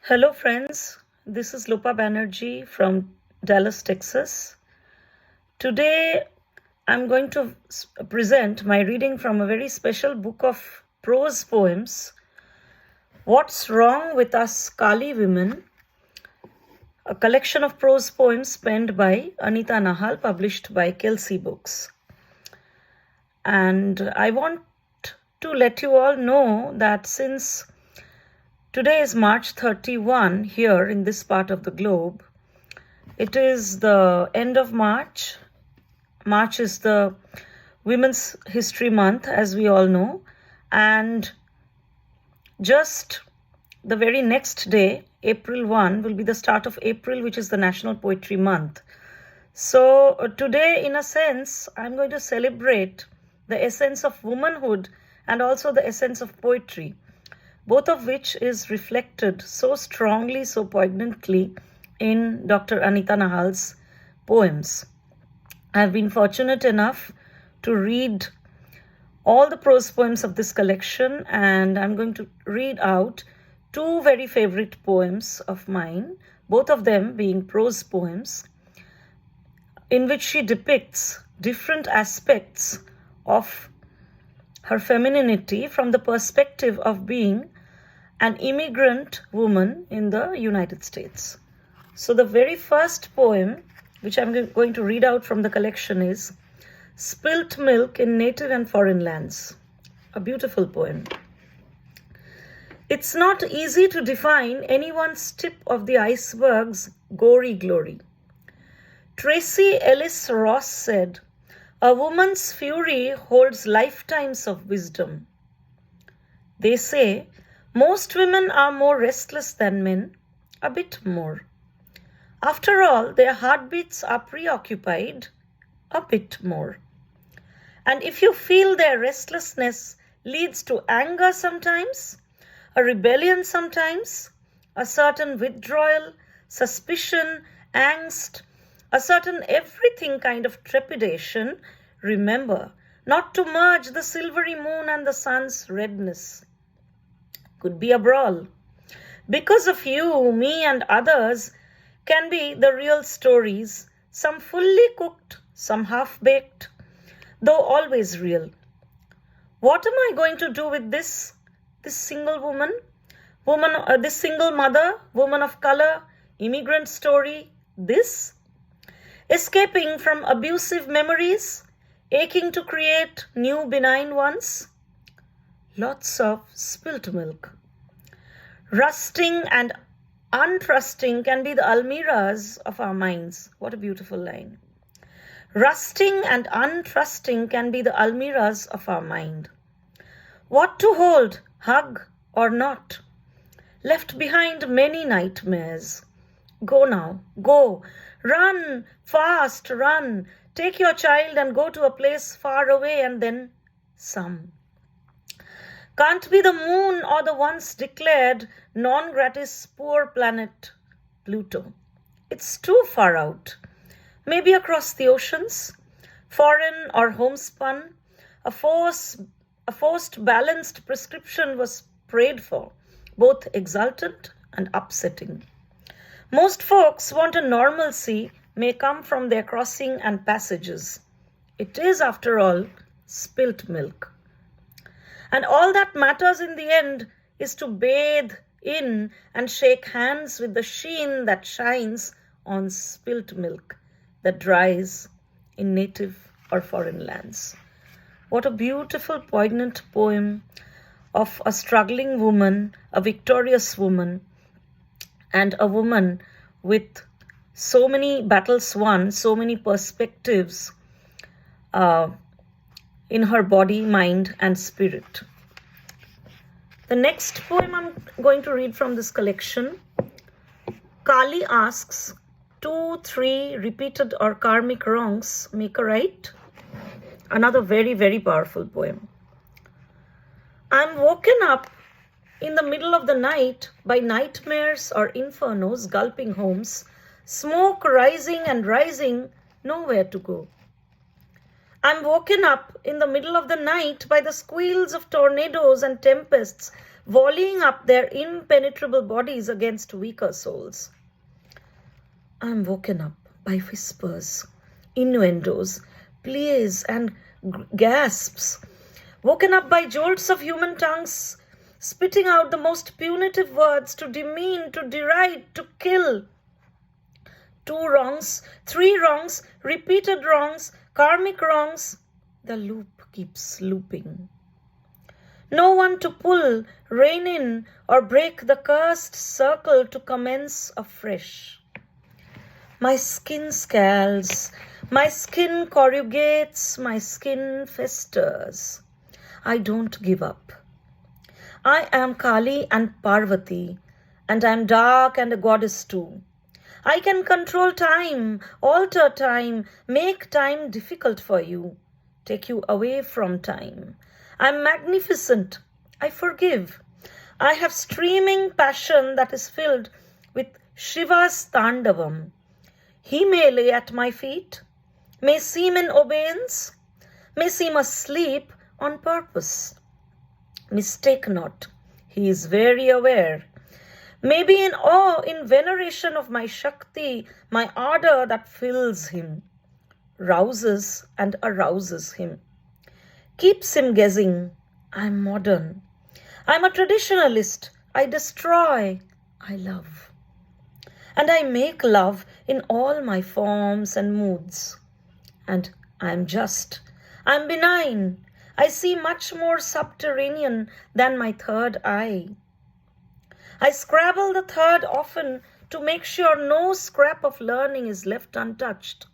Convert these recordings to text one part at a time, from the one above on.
Hello, friends. This is Lupa Banerjee from Dallas, Texas. Today, I'm going to present my reading from a very special book of prose poems, What's Wrong with Us Kali Women, a collection of prose poems penned by Anita Nahal, published by Kelsey Books. And I want to let you all know that since today is March 31 here in this part of the globe, it is the end of March. March is the Women's History Month, as we all know. And just the very next day, April 1, will be the start of April, which is the National Poetry Month. So today, in a sense, I'm going to celebrate the essence of womanhood and also the essence of poetry, both of which is reflected so strongly, so poignantly in Dr. Anita Nahal's poems. I've been fortunate enough to read all the prose poems of this collection, and I'm going to read out two very favorite poems of mine, both of them being prose poems, in which she depicts different aspects of her femininity from the perspective of being an immigrant woman in the United States. So the very first poem, which I'm going to read out from the collection, is Spilt Milk in Native and Foreign Lands, a beautiful poem. It's not easy to define anyone's tip of the iceberg's gory glory. Tracy Ellis Ross said, "A woman's fury holds lifetimes of wisdom." They say, most women are more restless than men, a bit more. After all, their heartbeats are preoccupied, a bit more. And if you feel their restlessness leads to anger sometimes, a rebellion sometimes, a certain withdrawal, suspicion, angst, a certain everything kind of trepidation, remember not to merge the silvery moon and the sun's redness. Could be a brawl. Because of you, me and others can be the real stories, some fully cooked, some half-baked, though always real. What am I going to do with this single woman, this single mother, woman of color, immigrant story, this? Escaping from abusive memories, aching to create new benign ones? Lots of spilt milk. Rusting and untrusting can be the almirahs of our minds. What a beautiful line. Rusting and untrusting can be the almirahs of our mind. What to hold, hug or not? Left behind many nightmares. Go now, go. Run, fast, run. Take your child and go to a place far away and then some. Can't be the moon or the once declared non gratis poor planet Pluto. It's too far out. Maybe across the oceans, foreign or homespun, a forced balanced prescription was prayed for, both exultant and upsetting. Most folks want a normalcy may come from their crossing and passages. It is, after all, spilt milk. And all that matters in the end is to bathe in and shake hands with the sheen that shines on spilt milk that dries in native or foreign lands. What a beautiful, poignant poem of a struggling woman, a victorious woman, and a woman with so many battles won, so many perspectives in her body, mind, and spirit. The next poem I'm going to read from this collection, Kali asks, 2, 3 repeated or karmic wrongs make a right? Another very, very powerful poem. I'm woken up in the middle of the night by nightmares or infernos gulping homes, smoke rising and rising, nowhere to go. I'm woken up in the middle of the night by the squeals of tornadoes and tempests volleying up their impenetrable bodies against weaker souls. I am woken up by whispers, innuendos, pleas, and gasps, woken up by jolts of human tongues spitting out the most punitive words to demean, to deride, to kill. 2 wrongs, 3 wrongs, repeated wrongs, karmic wrongs. The loop keeps looping. No one to pull, rein in, or break the cursed circle to commence afresh. My skin scalds, my skin corrugates, my skin festers. I don't give up. I am Kali and Parvati, and I am dark and a goddess too. I can control time, alter time, make time difficult for you, take you away from time. I am magnificent. I forgive. I have streaming passion that is filled with Shiva's Tandavam. He may lay at my feet, may seem in obedience, may seem asleep on purpose. Mistake not, he is very aware. Maybe in awe, in veneration of my Shakti, my ardor that fills him, rouses and arouses him, keeps him guessing. I'm modern. I'm a traditionalist. I destroy. I love. And I make love in all my forms and moods. And I'm just. I'm benign. I see much more subterranean than my third eye. I scrabble the third often to make sure no scrap of learning is left untouched.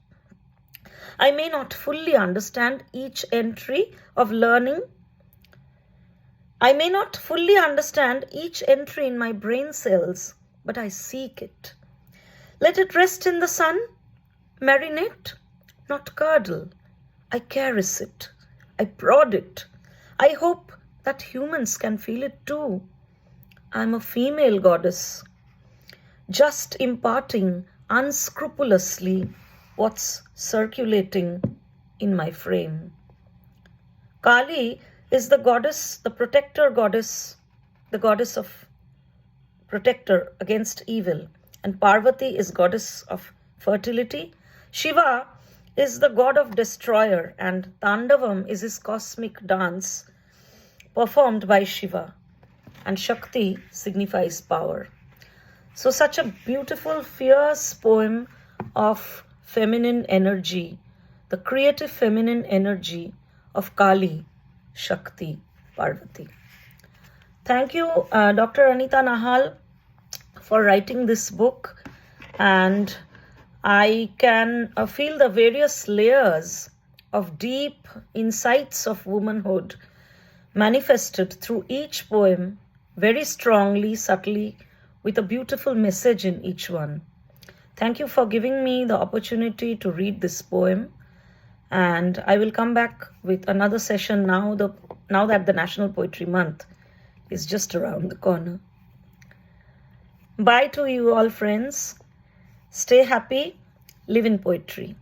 I may not fully understand each entry of learning. I may not fully understand each entry in my brain cells, but I seek it. Let it rest in the sun, marinate, not curdle. I caress it. I prod it. I hope that humans can feel it too. I'm a female goddess, just imparting unscrupulously what's circulating in my frame. Kali is the goddess, the protector goddess, the goddess of protector against evil. And Parvati is goddess of fertility. Shiva is the god of destroyer, and Tandavam is his cosmic dance performed by Shiva. And Shakti signifies power. So such a beautiful, fierce poem of feminine energy, the creative feminine energy of Kali, Shakti, Parvati. Thank you, Dr. Anita Nahal, for writing this book. And I can feel the various layers of deep insights of womanhood manifested through each poem, very strongly, subtly, with a beautiful message in each one. Thank you for giving me the opportunity to read this poem. And I will come back with another session now that the National Poetry Month is just around the corner. Bye to you all, friends. Stay happy. Live in poetry.